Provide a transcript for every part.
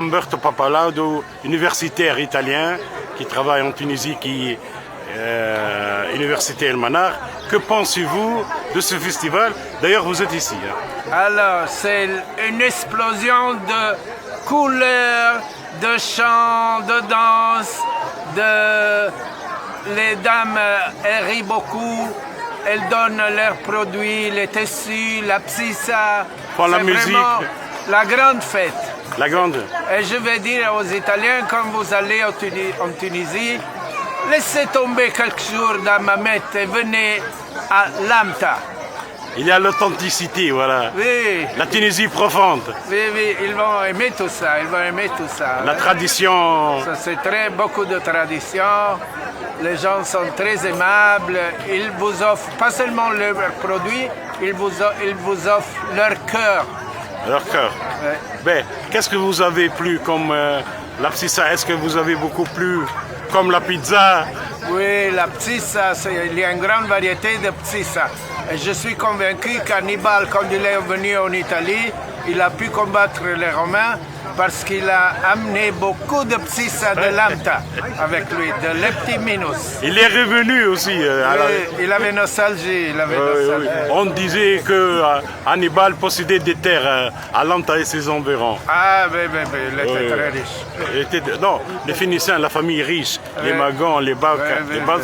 Umberto Pappalardo, universitaire italien qui travaille en Tunisie, qui Université El Manar. Que pensez-vous de ce festival? D'ailleurs, vous êtes ici. Alors, c'est une explosion de couleurs, de chants, de danse, les dames elles rient beaucoup, elles donnent leurs produits, les tissus, la psissa. Pour la musique. La grande fête. La grande. Et je vais dire aux Italiens, quand vous allez en Tunisie, laissez tomber quelques jours dans Mamet et venez à Lamta. Il y a l'authenticité, voilà. Oui. La Tunisie profonde. Oui, oui, ils vont aimer tout ça, ils vont aimer tout ça. La tradition. Ça, c'est beaucoup de tradition. Les gens sont très aimables. Ils vous offrent pas seulement leurs produits, ils vous offrent leur cœur. Leur cœur. Ouais. Ben, qu'est-ce que vous avez plu comme la psissa? Est-ce que vous avez beaucoup plu comme la pizza? Oui, la psissa, il y a une grande variété de psissa. Et je suis convaincu qu'Hannibal, quand il est venu en Italie, il a pu combattre les Romains parce qu'il a amené beaucoup de psissa de Lamta avec lui, de Leptiminus. Il est revenu aussi. Oui, il avait nostalgie. Oui. On disait que Hannibal possédait des terres à Lamta et ses environs. Ah, oui, il était très riche. Non, les Phéniciens, la famille riche, les Magons, les Bacs, les Bas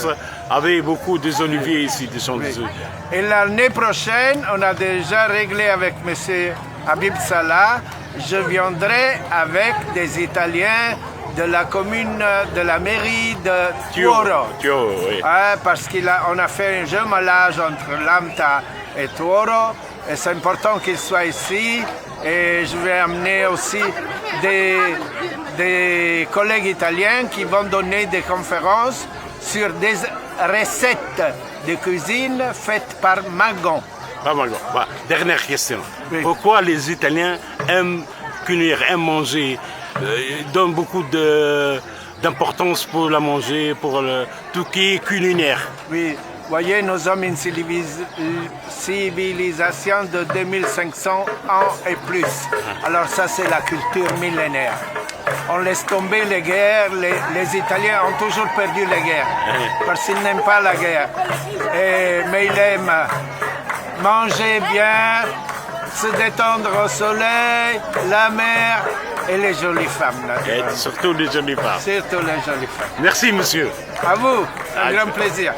avaient beaucoup des oliviers ici, des champs d'oliviers. Et l'année prochaine, on a déjà réglé avec M. Habib Salah. Je viendrai avec des Italiens de la commune, de la mairie de Tuoro. Oui. Parce qu'on a fait un jumelage entre Lamta et Tuoro. Et c'est important qu'ils soient ici. Et je vais amener aussi des collègues italiens qui vont donner des conférences sur des recettes de cuisine faites par Magon. Dernière question. Oui. Pourquoi les Italiens aiment cuire, aiment manger, donnent beaucoup d'importance pour la manger, pour tout qui est culinaire? Oui, voyez, nous sommes une civilisation de 2500 ans et plus. Alors ça, c'est la culture millénaire. On laisse tomber les guerres. Les Italiens ont toujours perdu les guerres parce qu'ils n'aiment pas la guerre. Mais ils aiment manger bien, se détendre au soleil, la mer et les jolies femmes. Et surtout les jolies femmes. Surtout les jolies femmes. Merci, monsieur. À vous, un grand plaisir.